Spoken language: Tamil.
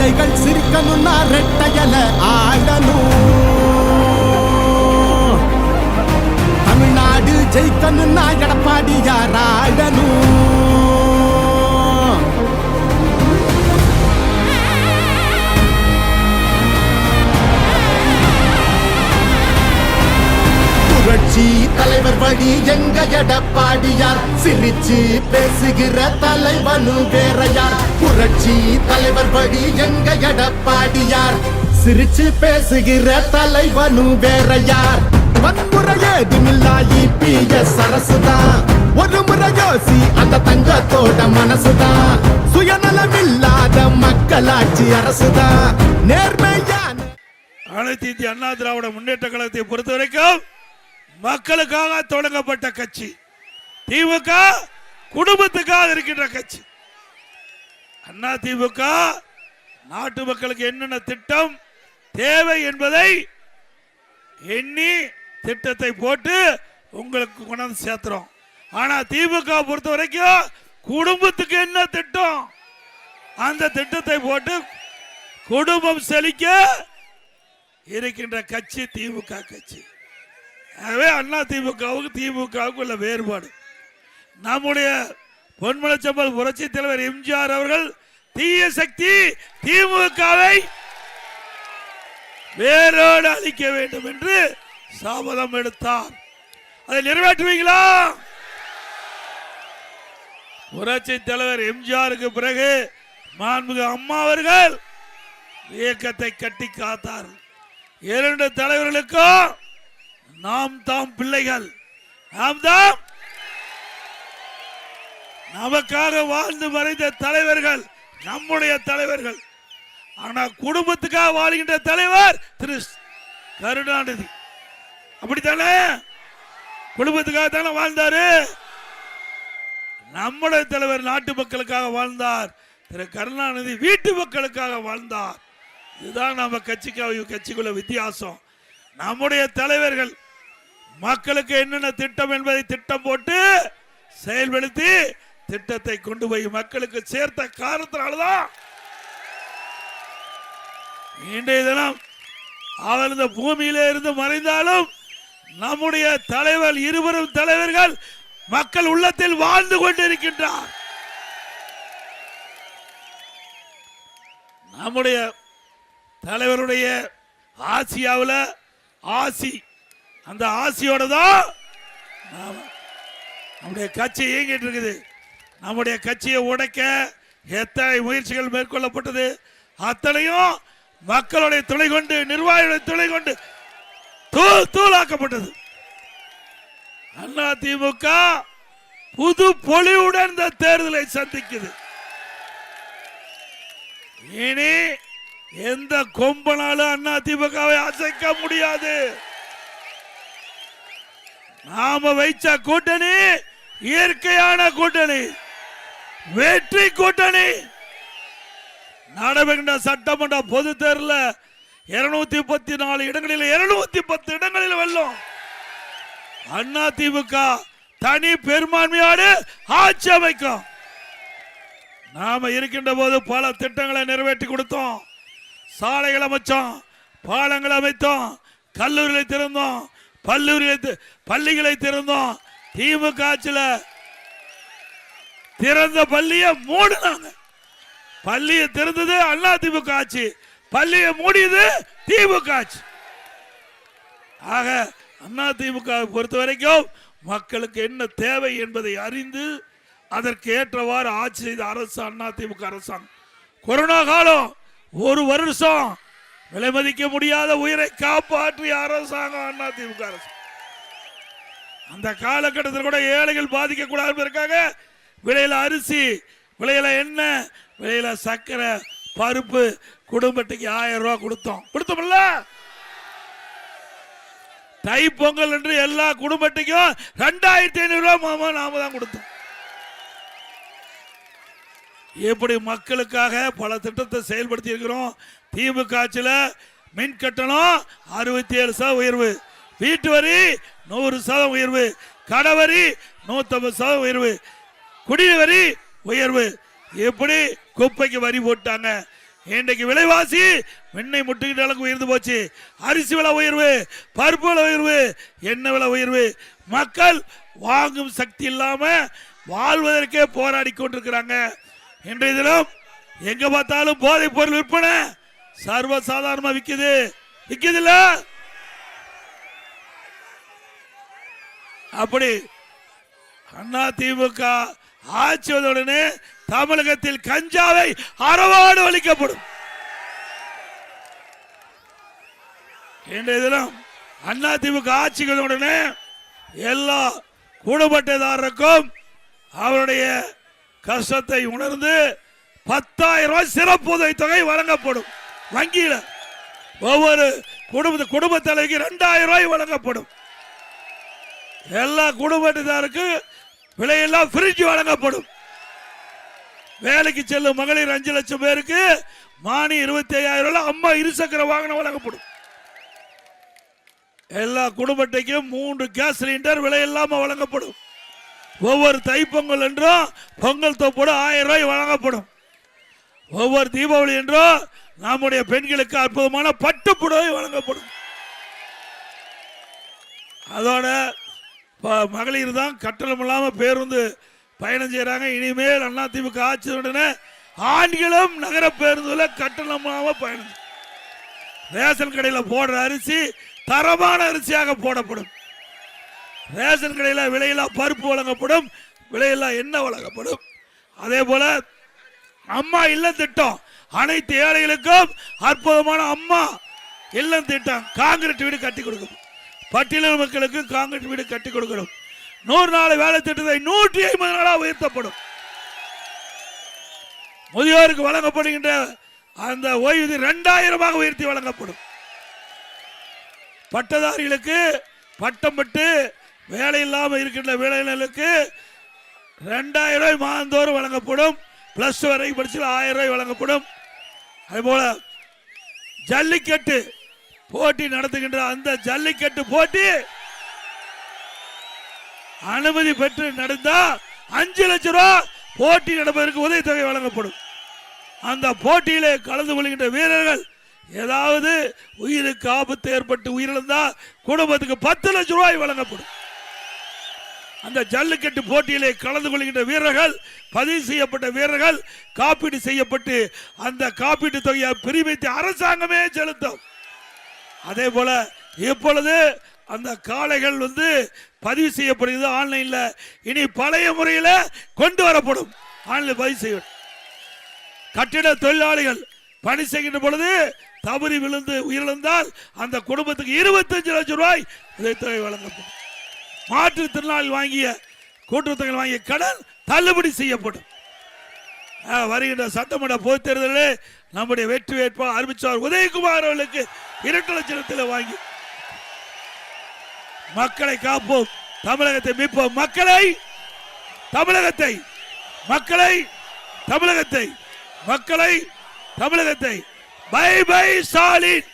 ஏழைகள் சிரிக்கணும்னா ரெட்டையல ஆடணும். தமிழ்நாடு ஜெயிக்கணும்னா எடப்பாடியார் ஆடணும். புரட்சி தலைவர் வழி எங்க எடப்பாடியார், சிரிச்சு பேசுகிற தலைவனு வேற யார்? புரட்சி தலைவர் வழி எங்க எடப்பாடியார், சிரிச்சு பேசுகிற தலைவனு வேற யார்? வன்முறையேதுமில்லா இபிஎஸ் அரசுதான், ஒரு முறை யோசி அந்த தங்கத்தோட மனசுதான். சுயநலமில்லாத மக்களாட்சி அரசுதான், நேர்மையான. அனைத்து இந்திய அண்ணா திராவிட முன்னேற்ற கழகத்தை பொறுத்த வரைக்கும் மக்களுக்காக தொடங்கப்பட்ட கட்சி திமுக, குடும்பத்துக்காக இருக்கின்ற கட்சி. அண்ணா திமுக நாட்டு மக்களுக்கு என்னென்ன திட்டம் தேவை என்பதை எண்ணி திட்டத்தை போட்டு உங்களுக்கு கொண்டாந்து சேர்த்துறோம். ஆனா திமுக பொறுத்த வரைக்கும் குடும்பத்துக்கு என்ன திட்டம், அந்த திட்டத்தை போட்டு குடும்பம் செழிக்க இருக்கின்ற கட்சி திமுக கட்சி. ஆகவே அண்ணா திமுகவுக்கு திமுகவுக்கு உள்ள வேறுபாடு. நம்முடைய பொன்மனச்சம்பல் புரட்சி தலைவர் எம்ஜிஆர் அவர்கள் தீய சக்தி திமுகவை வேரோடு அழிக்க வேண்டும் என்று சபதம் எடுத்தார். அதை நிறைவேற்றுவீங்களா? புரட்சி தலைவர் எம்ஜிஆருக்கு பிறகு மாண்புமிகு அம்மா அவர்கள் இயக்கத்தை கட்டி காத்தார். இரண்டு தலைவர்களுக்கும் நாம் தாம் பிள்ளைகள், நாம் தாம் நமக்காக வாழ்ந்து மறைந்த தலைவர்கள் நம்முடைய தலைவர்கள். ஆனா குடும்பத்துக்காக வாழ்கின்ற தலைவர் திரு கருணாநிதி. அப்படித்தானே? குடும்பத்துக்காக தானே வாழ்ந்தாரு. நம்முடைய தலைவர் நாட்டு மக்களுக்காக வாழ்ந்தார். திரு கருணாநிதி வீட்டு மக்களுக்காக வாழ்ந்தார். இதுதான் நம்ம கட்சிக்குள்ள வித்தியாசம். நம்முடைய தலைவர்கள் மக்களுக்கு என்னென்ன திட்டம் என்பதை திட்டம் போட்டு செயல்படுத்தி திட்டத்தை கொண்டு போய் மக்களுக்கு சேர்த்த காரணத்தினால்தான் இன்றைய தினம் அவர் இந்த பூமியிலே இருந்து மறைந்தாலும் நம்முடைய தலைவர், இருவரும் தலைவர்கள் மக்கள் உள்ளத்தில் வாழ்ந்து கொண்டிருக்கின்றார். நம்முடைய தலைவருடைய ஆசியாவில் ஆசி, அந்த ஆசியோட தான் நம்முடைய கட்சி இயங்கிட்டு இருக்குது. நம்முடைய கட்சியை உடைக்க எத்தனை முயற்சிகள் மேற்கொள்ளப்பட்டது, அத்தனையும் மக்களுடைய துணை கொண்டு, நிர்வாகிகளுடைய துணை கொண்டு தூளாக்கப்பட்டது. அண்ணா திமுக புது பொலிவுடன் இந்த தேர்தலை சந்திக்குது. இனி எந்த கொம்பனாலும் அண்ணா திமுகவை அசைக்க முடியாது. நாம வைச்ச கூட்டணி இயற்கையான கூட்டணி, வெற்றி கூட்டணி. நடைபெறுகின்ற சட்டமன்ற பொது தேர்தலில் 234 இடங்களில் 210 இடங்களில் வெல்லும். அண்ணா திமுக தனி பெரும்பான்மையோடு ஆட்சி அமைக்கும். நாம இருக்கின்ற போது பல திட்டங்களை நிறைவேற்றி கொடுத்தோம். சாலைகள் அமைச்சோம், பாலங்கள் அமைத்தோம், கல்லூரிகளை திறந்தோம், பள்ளிகளை திறந்தோம். திமுக ஆட்சியில் திறந்த பள்ளியை மூடினாங்க. பள்ளியை திறந்தது அண்ணா திமுக ஆட்சி, பள்ளியை மூடியது திமுக ஆட்சி. ஆக அண்ணா திமுக பொறுத்த வரைக்கும் மக்களுக்கு என்ன தேவை என்பதை அறிந்து அதற்கு ஏற்றவாறு ஆட்சி செய்த அரசு அண்ணா திமுக அரசாங்கம். கொரோனா காலம் ஒரு வருஷம் விலை மதிக்க முடியாத உயிரை காப்பாற்றிய அரசாங்கம் அண்ணா திமுக அரசு. அந்த காலகட்டத்தில் கூட ஏழைகள் பாதிக்க கூடாது என்பதற்காக விலையில அரிசி, விலையில எண்ணெய், விலையில சர்க்கரை, பருப்பு குடும்பத்துக்கு 1000 ரூபாய் கொடுத்தோம்ல. தை பொங்கல் என்று எல்லா குடும்பத்துக்கும் 2500 ரூபாய் நாம தான் கொடுத்தோம். எப்படி மக்களுக்காக பல திட்டத்தை செயல்படுத்தி இருக்கிறோம். திமுக ஆட்சியில் மின் கட்டணம் 67% உயர்வு, வீட்டு வரி 100% உயர்வு, கடவரி 150% உயர்வு, குடிநீர் வரி உயர்வு. எப்படி குப்பைக்கு வரி போட்டாங்க, இன்றைக்கு விலைவாசி வெண்ணை முட்டுகின்ற அளவுக்கு உயர்ந்து போச்சு. அரிசி விலை உயர்வு, பருப்பு விலை உயர்வு, எண்ணெய் விலை உயர்வு. மக்கள் வாங்கும் சக்தி இல்லாம வாழ்வதற்கே போராடி கொண்டிருக்கிறாங்க. இன்றைய தினம் எங்க பார்த்தாலும் போதைப் பொருள் விற்பனை சர்வசாதாரணமா விக்குது இல்ல? அப்படி அதிமுக ஆட்சி வந்தவுடனே தமிழகத்தில் கஞ்சாவை அறவாடு ஒழிக்கப்படும். இன்றைய தினம் அதிமுக ஆட்சிக்கு வந்தவுடனே எல்லா குடும்பத்தாருக்கும் அவருடைய கஷ்டத்தை உணர்ந்து 10,000 ரூபாய் சிறப்பு உதவி தொகை வழங்கப்படும். வங்கியில் ஒவ்வொரு குடும்ப தலைவிக்கு 2,000 ரூபாய் வழங்கப்படும். எல்லா குடும்பத்தாருக்கு விலையெல்லாம் ஃப்ரிட்ஜ் வழங்கப்படும். வேலைக்கு செல்லும் மகளிர் 5 லட்சம் பேருக்கு மானி 25,000 ரூபாய், அம்மா இருசக்கர வாகனம் வழங்கப்படும். எல்லா குடும்பத்தைக்கும் 3 கேஸ் சிலிண்டர் விலையில்லாம வழங்கப்படும். ஒவ்வொரு தைப்பொங்கல் என்றும் பொங்கல் தொப்போடு 1000 ரூபாய் வழங்கப்படும். ஒவ்வொரு தீபாவளி என்றும் நம்முடைய பெண்களுக்கு அற்புதமான பட்டு புடவை வழங்கப்படும். அதோட மகளிர் தான் கட்டணம் இல்லாம பேருந்து பயணம் செய்யறாங்க. இனிமேல் அதிமுக ஆட்சி உடனே ஆண்களும் நகர பேருந்துல கட்டணம் இல்லாம பயணம். ரேஷன் கடையில் போடுற அரிசி தரமான அரிசியாக போடப்படும். ரேஷன் கடையில் விலையில்லா பருப்பு வழங்கப்படும், விலையில்லா எண்ணெய் வழங்கப்படும். அதே போல அம்மா இல்லம் திட்டம், அனைத்து ஏழைகளுக்கும் அற்புதமான அம்மா இல்லம் திட்டம், காங்கிரீட் வீடு கட்டி கொடுக்கும். பட்டியல் மக்களுக்கு காங்கிரீட் வீடு கட்டி கொடுக்கணும். 100 நாள் வேலை திட்டத்தை 150 நாளாக உயர்த்தப்படும். முதியோருக்கு வழங்கப்படுகின்ற அந்த ஓய்வூதியம் 2000 உயர்த்தி வழங்கப்படும். பட்டதாரிகளுக்கு பட்டம் பெற்று வேலை இல்லாமல் இருக்கின்ற வேலைகளுக்கு 2000 ரூபாய் மாதந்தோறும் வழங்கப்படும். பிளஸ் வரை படிச்சு 1000 ரூபாய் வழங்கப்படும். அதுபோல ஜல்லிக்கட்டு போட்டி நடத்துகின்ற அந்த ஜல்லிக்கட்டு போட்டி அனுமதி பெற்று நடந்தா 5 லட்சம் ரூபாய் போட்டி நடப்பதற்கு உதவித்தொகை வழங்கப்படும். அந்த போட்டியிலே கலந்து கொள்கின்ற வீரர்கள் ஏதாவது உயிருக்கு ஆபத்து ஏற்பட்டு உயிரிழந்தால் குடும்பத்துக்கு 10 லட்சம் ரூபாய் வழங்கப்படும். அந்த ஜல்லிக்கட்டு போட்டியிலே கலந்து கொள்கின்ற வீரர்கள், பதிவு செய்யப்பட்ட வீரர்கள் காப்பீடு செய்யப்பட்டு அந்த காப்பீட்டு தொகையை பிரிவைத்து அரசாங்கமே செலுத்தும். அதே போல இப்பொழுது அந்த காளைகள் பதிவு செய்யப்படுகிறது ஆன்லைன்ல. இனி பழைய முறையில் கொண்டு வரப்படும். ஆன்லைன் பதிவு செய்ய கட்டிட தொழிலாளிகள் பணி செய்கின்ற பொழுது தவறி விழுந்து உயிரிழந்தால் அந்த குடும்பத்துக்கு 25 லட்சம் ரூபாய் உதவித்தொகை வழங்கப்படும். மாற்றுத்திறனாளி வாங்கிய கூட்டுறவு வாங்கிய கடன் தள்ளுபடி செய்யப்படும். வருகின்ற சட்டமன்ற பொதுத் தேர்தலில் நம்முடைய வெற்றி வேட்பாளர் அறிவிச்சார் உதயகுமார் அவர்களுக்கு 2 லட்சத்தில் வாங்கி மக்களை காப்போம், தமிழகத்தை மீட்போம். மக்களை தமிழகத்தை பை பை ஸ்டாலின்.